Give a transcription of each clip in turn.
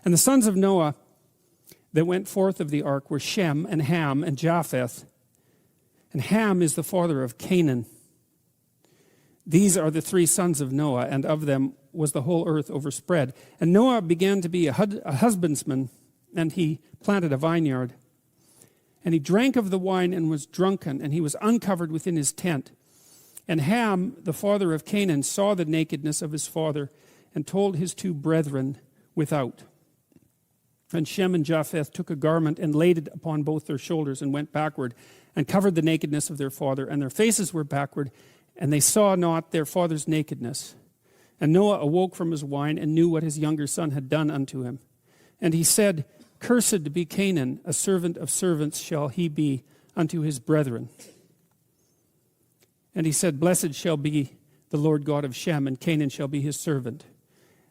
And the sons of Noah that went forth of the ark were Shem and Ham and Japheth. And Ham is the father of Canaan. These are the three sons of Noah, and of them was the whole earth overspread. And Noah began to be a husbandman, and he planted a vineyard. And he drank of the wine and was drunken, and he was uncovered within his tent. And Ham, the father of Canaan, saw the nakedness of his father, and told his two brethren without. And Shem and Japheth took a garment and laid it upon both their shoulders and went backward and covered the nakedness of their father. And their faces were backward, and they saw not their father's nakedness. And Noah awoke from his wine and knew what his younger son had done unto him. And he said, Cursed be Canaan, a servant of servants shall he be unto his brethren. And he said, Blessed shall be the Lord God of Shem, and Canaan shall be his servant.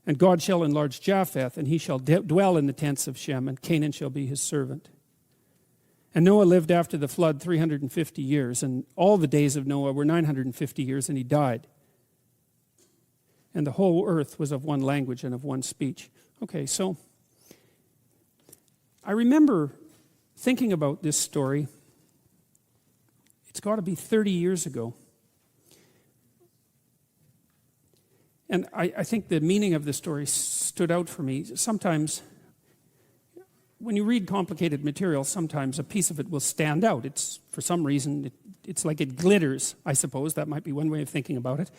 And God shall enlarge Japheth, and he shall dwell in the tents of Shem, and Canaan shall be his servant. And Noah lived after the flood 350 years, and all the days of Noah were 950 years, and he died. And the whole earth was of one language and of one speech. Okay, so I remember thinking about this story. It's got to be 30 years ago. And I think the meaning of the story stood out for me. Sometimes, when you read complicated material, sometimes a piece of it will stand out. It's, for some reason, it's like it glitters, I suppose. That might be one way of thinking about it.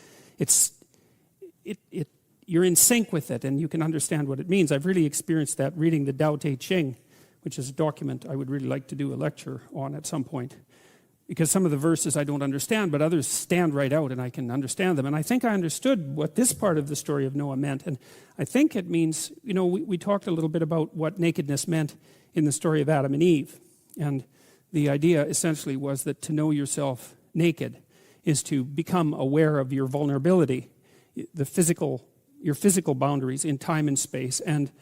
You're in sync with it, and you can understand what it means. I've really experienced that reading the Tao Te Ching, which is a document I would really like to do a lecture on at some point. Because some of the verses I don't understand, but others stand right out and I can understand them. And I think I understood what this part of the story of Noah meant. And I think it means, we talked a little bit about what nakedness meant in the story of Adam and Eve. And the idea essentially was that to know yourself naked is to become aware of your vulnerability, your physical boundaries in time and space, and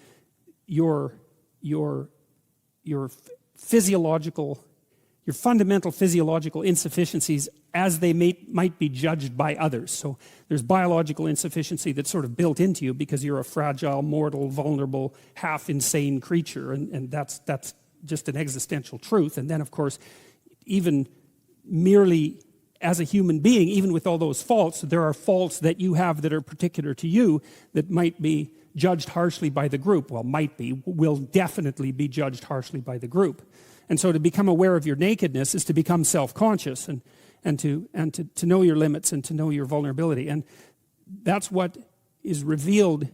your fundamental physiological insufficiencies as they might be judged by others. So there's biological insufficiency that's sort of built into you because you're a fragile, mortal, vulnerable, half-insane creature, and that's just an existential truth. And then, of course, even merely as a human being, even with all those faults, there are faults that you have that are particular to you that might be judged harshly by the group. Well, will definitely be judged harshly by the group. And so to become aware of your nakedness is to become self-conscious and to know your limits and to know your vulnerability. And that's what is revealed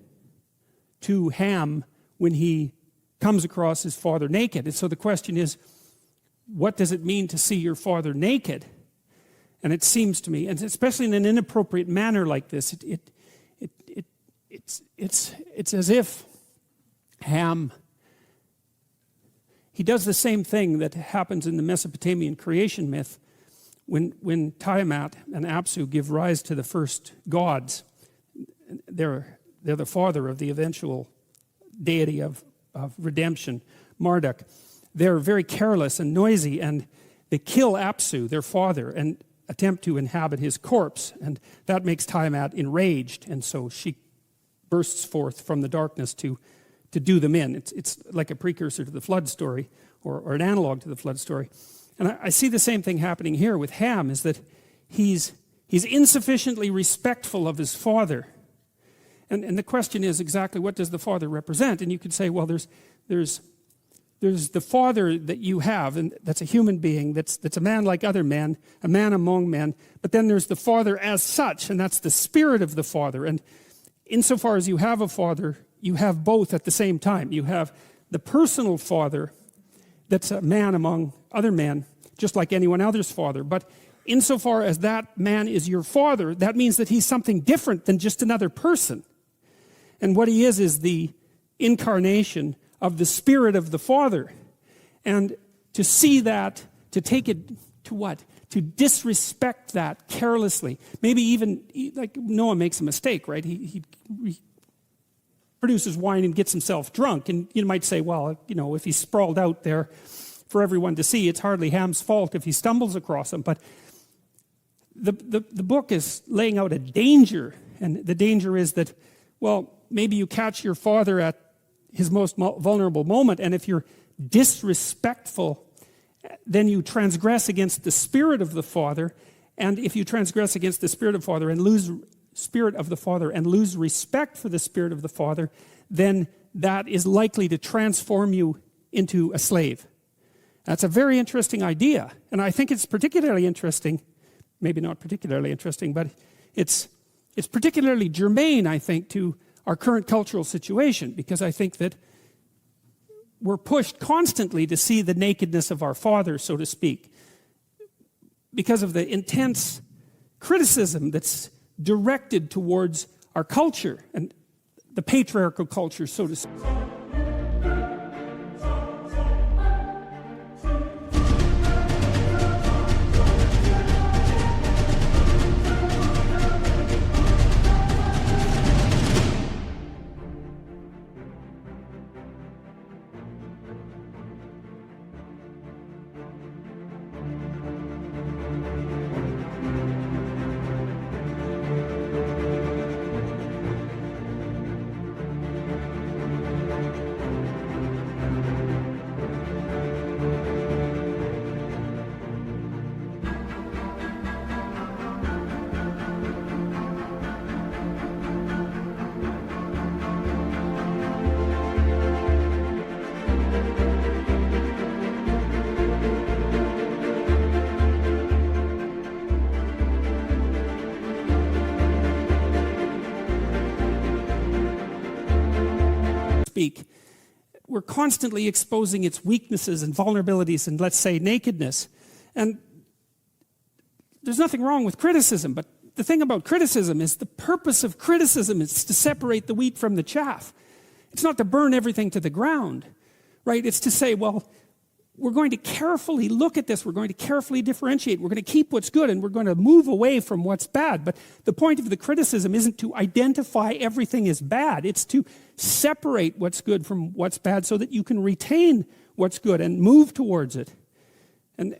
to Ham when he comes across his father naked. And so the question is, what does it mean to see your father naked? And it seems to me, and especially in an inappropriate manner like this, it's as if Ham, he does the same thing that happens in the Mesopotamian creation myth when Tiamat and Apsu give rise to the first gods. They're the father of the eventual deity of redemption, Marduk. They're very careless and noisy, and they kill Apsu, their father, and attempt to inhabit his corpse. And that makes Tiamat enraged, and so she bursts forth from the darkness to do them in. It's like a precursor to the flood story, or an analog to the flood story. And I see the same thing happening here with Ham, is that he's insufficiently respectful of his father. And the question is exactly, what does the father represent? And you could say, well, there's the father that you have, and that's a human being, that's a man like other men, a man among men. But then there's the father as such, and that's the spirit of the father. And insofar as you have a father, you have both at the same time. You have the personal father that's a man among other men, just like anyone other's father. But insofar as that man is your father, that means that he's something different than just another person. And what he is the incarnation of the spirit of the Father. And to see that, to take it to what? To disrespect that carelessly. Maybe even, like Noah makes a mistake, right? He produces wine and gets himself drunk. And you might say, well, if he's sprawled out there for everyone to see, it's hardly Ham's fault if he stumbles across him. But the book is laying out a danger. And the danger is that, well, maybe you catch your father at his most vulnerable moment. And if you're disrespectful, then you transgress against the Spirit of the Father. And if you transgress against the Spirit of the Father and lose respect for the Spirit of the Father, then that is likely to transform you into a slave. That's a very interesting idea. And I think it's particularly interesting, maybe not particularly interesting, but it's particularly germane, I think, to our current cultural situation, because I think that we're pushed constantly to see the nakedness of our Father, so to speak, because of the intense criticism that's directed towards our culture and the patriarchal culture, so to speak. We're constantly exposing its weaknesses and vulnerabilities and, let's say, nakedness. And there's nothing wrong with criticism, but the thing about criticism is the purpose of criticism is to separate the wheat from the chaff. It's not to burn everything to the ground, right? It's to say, well, we're going to carefully look at this. We're going to carefully differentiate. We're going to keep what's good and we're going to move away from what's bad. But the point of the criticism isn't to identify everything as bad. It's to separate what's good from what's bad so that you can retain what's good and move towards it. And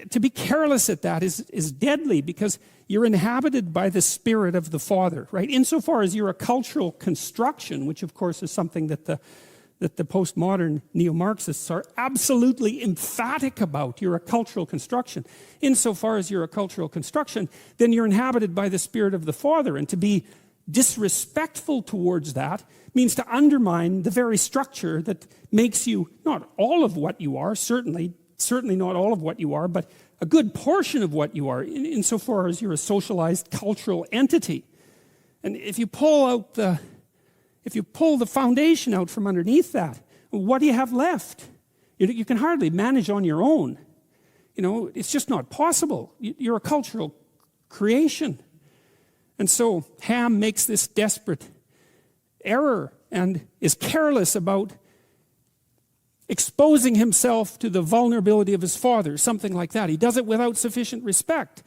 to be careless at that is deadly, because you're inhabited by the Spirit of the Father, right? Insofar as you're a cultural construction, which of course is something that the postmodern neo-Marxists are absolutely emphatic about. You're a cultural construction. Insofar as you're a cultural construction, then you're inhabited by the Spirit of the Father. And to be disrespectful towards that means to undermine the very structure that makes you not all of what you are, certainly not all of what you are, but a good portion of what you are, insofar as you're a socialized cultural entity. And if you pull the foundation out from underneath that, what do you have left? You can hardly manage on your own. It's just not possible. You're a cultural creation. And so Ham makes this desperate error and is careless about exposing himself to the vulnerability of his father, something like that. He does it without sufficient respect.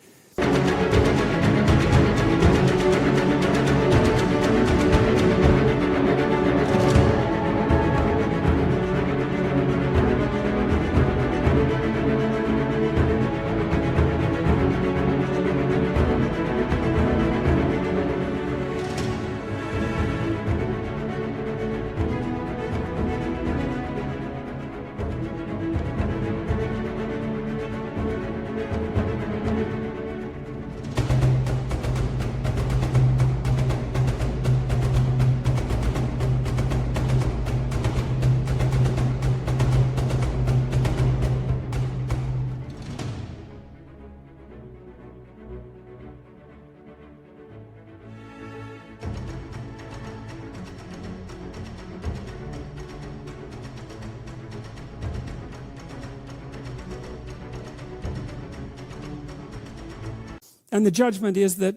And the judgment is that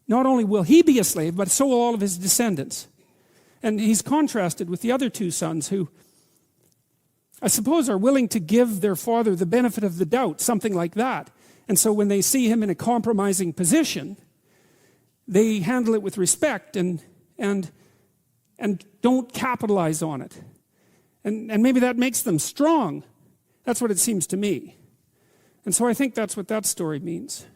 not only will he be a slave, but so will all of his descendants. And he's contrasted with the other two sons who, I suppose, are willing to give their father the benefit of the doubt, something like that. And so when they see him in a compromising position, they handle it with respect and don't capitalize on it. And maybe that makes them strong. That's what it seems to me. And so I think that's what that story means.